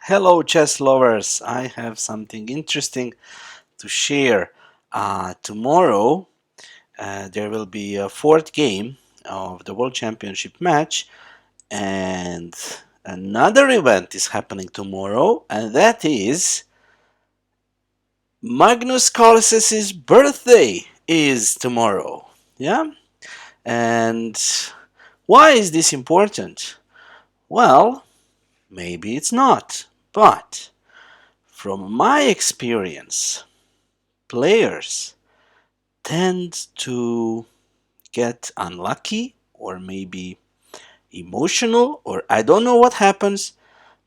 Hello, chess lovers. I have something interesting to share. Tomorrow, there will be a fourth game of the World Championship match, and another event is happening tomorrow, and that is Magnus Carlsen's birthday is tomorrow. Yeah? And why is this important? Well, maybe it's not, but from my experience, players tend to get unlucky or maybe emotional, or I don't know what happens,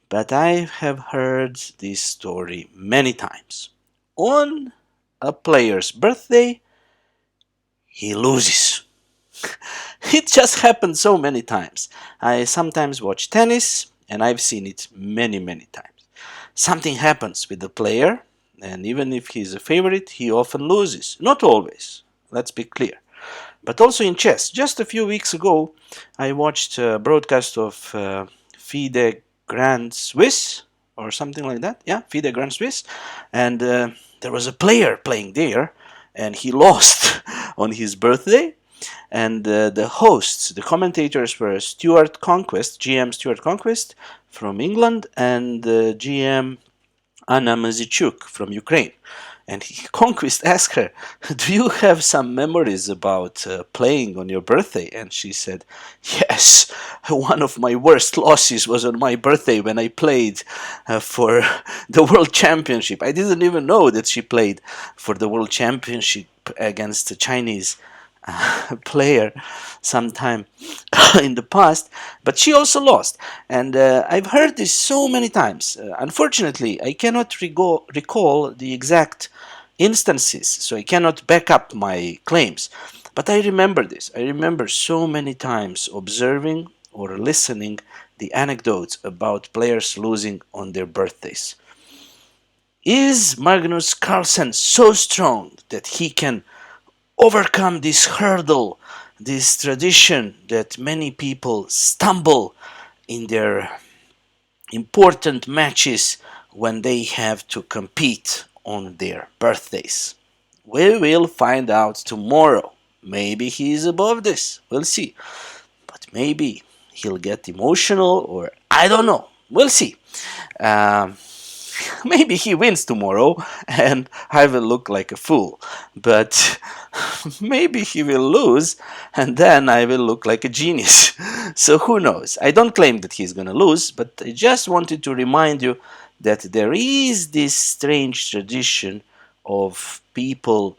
but I have heard this story many times. On a player's birthday, he loses. It just happened so many times. I sometimes watch tennis, and I've seen it many, many times. Something happens with the player, and even if he's a favorite, he often loses. Not always, let's be clear. But also in chess. Just a few weeks ago, I watched a broadcast of FIDE Grand Swiss, or something like that. Yeah, FIDE Grand Swiss. And there was a player playing there, and he lost on his birthday. And the hosts, the commentators were Stuart Conquest, GM Stuart Conquest from England, and GM Anna Mazichuk from Ukraine. And Conquest asked her, "Do you have some memories about playing on your birthday?" And she said, "Yes, one of my worst losses was on my birthday when I played for the World Championship. I didn't even know that she played for the World Championship against a Chinese player sometime in the past, but she also lost. And I've heard this so many times. Unfortunately, I cannot recall the exact instances, so I cannot back up my claims. But I remember this. I remember so many times observing or listening the anecdotes about players losing on their birthdays. Is Magnus Carlsen so strong that he can overcome this hurdle, this tradition that many people stumble in their important matches when they have to compete on their birthdays? We will find out tomorrow. Maybe he is above this. We'll see. But maybe he'll get emotional, or I don't know. We'll see. Um, Maybe he wins tomorrow and I will look like a fool. But maybe he will lose and then I will look like a genius. So who knows? I don't claim that he's going to lose, but I just wanted to remind you that there is this strange tradition of people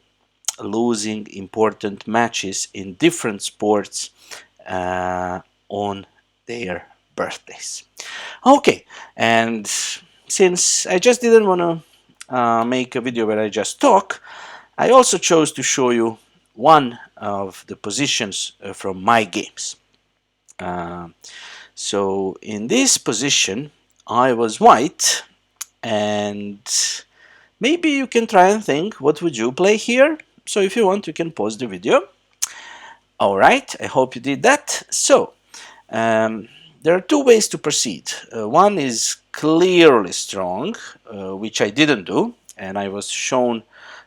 losing important matches in different sports on their birthdays. Okay, and since I just didn't want to make a video where I just talk, I also chose to show you one of the positions from my games. So in this position, I was white, and maybe you can try and think, what would you play here? So if you want, you can pause the video. Alright, I hope you did that. So, there are two ways to proceed. One is clearly strong, which I didn't do, and I was shown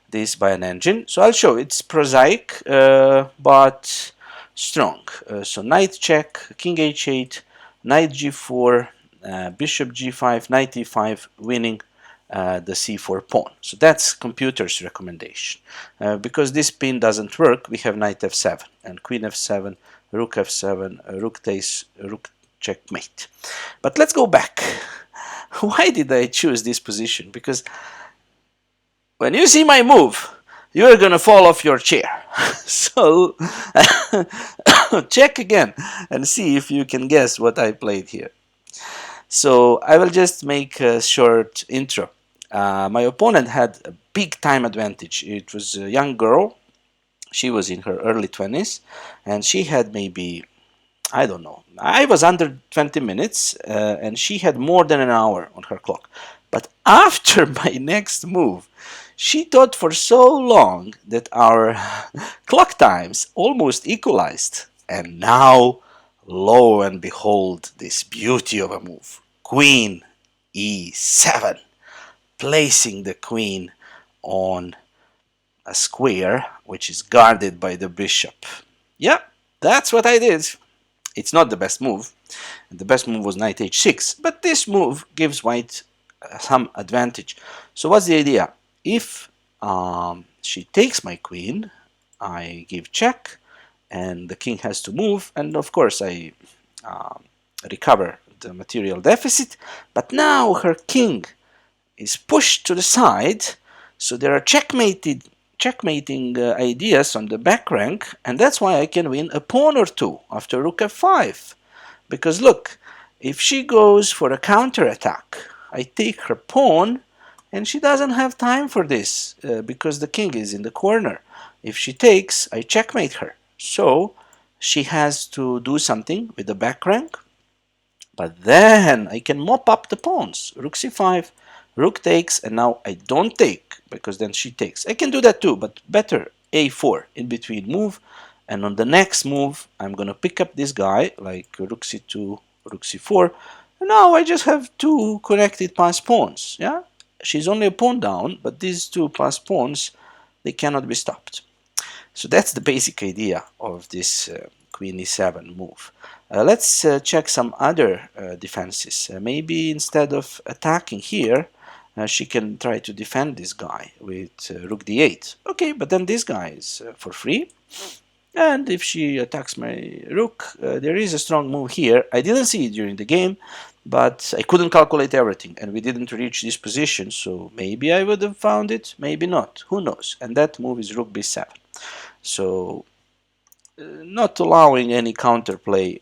this by an engine. So I'll show it's prosaic, but strong. So knight check, king h8, knight g4, bishop g5, knight e5, winning the c4 pawn. So that's computer's recommendation. Because this pin doesn't work, we have knight f7 and queen f7, rook f7, rook takes, rook checkmate. But let's go back. Why did I choose this position? Because when you see my move, you're gonna fall off your chair. So check again and see if you can guess what I played here. So I will just make a short intro. My opponent had a big time advantage. It was a young girl. She was in her early 20s, and she had maybe, I don't know, I was under 20 minutes, and she had more than an hour on her clock. But after my next move, she thought for so long that our clock times almost equalized. And now, lo and behold, this beauty of a move. Queen e7, placing the queen on a square which is guarded by the bishop. Yeah, that's what I did. It's not the best move. The best move was knight h6, but this move gives white some advantage. So what's the idea? If she takes my queen, I give check, and the king has to move, and of course I um, recover the material deficit. But now her king is pushed to the side, so there are checkmating ideas on the back rank, and that's why I can win a pawn or two after rook f5. Because look, if she goes for a counterattack, I take her pawn, and she doesn't have time for this because the king is in the corner. If she takes, I checkmate her. So she has to do something with the back rank, but then I can mop up the pawns. Rook c5, rook takes, and now I don't take because then she takes. I can do that too, but better a4 in between move. And on the next move, I'm going to pick up this guy like rook c2, rook c4. And now I just have two connected pass pawns. Yeah, she's only a pawn down, but these two pass pawns, they cannot be stopped. So that's the basic idea of this queen e7 move. Let's check some other defenses. Maybe instead of attacking here, she can try to defend this guy with rook d8. Okay, but then this guy is for free. And if she attacks my rook, there is a strong move here. I didn't see it during the game, but I couldn't calculate everything, and we didn't reach this position, so maybe I would have found it, maybe not. Who knows? And that move is rook b7. So not allowing any counterplay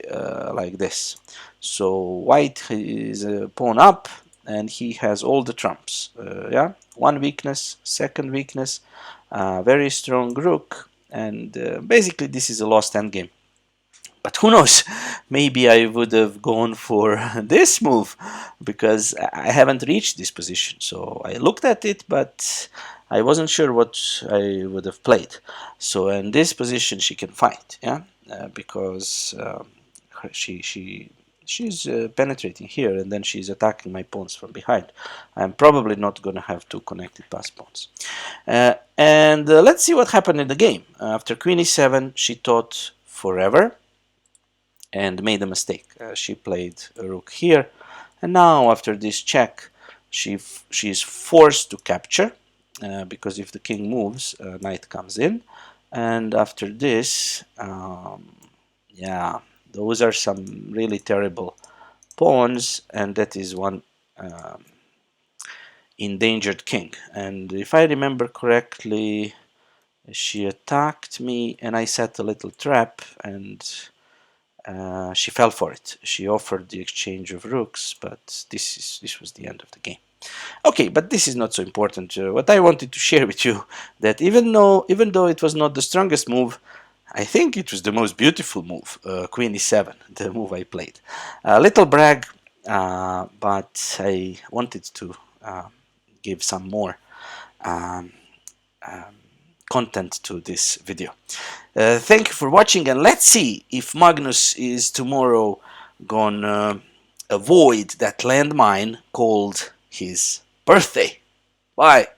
like this. So white is a pawn up, and he has all the trumps. Yeah, one weakness, second weakness, very strong rook, and basically this is a lost endgame. But who knows, maybe I would have gone for this move because I haven't reached this position. So I looked at it, but I wasn't sure what I would have played. So in this position she can fight, yeah, because she's penetrating here, and then she's attacking my pawns from behind. I'm probably not going to have two connected pass pawns. And let's see what happened in the game. After queen e7, she thought forever and made a mistake. She played a rook here, and now after this check, she is forced to capture because if the king moves, knight comes in, and after this, yeah, those are some really terrible pawns, and that is one endangered king. And if I remember correctly, she attacked me, and I set a little trap, and she fell for it. She offered the exchange of rooks, but this was the end of the game. Okay, but this is not so important. What I wanted to share with you that even though it was not the strongest move, I think it was the most beautiful move, Queen e7, the move I played. A little brag, but I wanted to give some more um, content to this video. Thank you for watching, and let's see if Magnus is tomorrow gonna avoid that landmine called his birthday. Bye.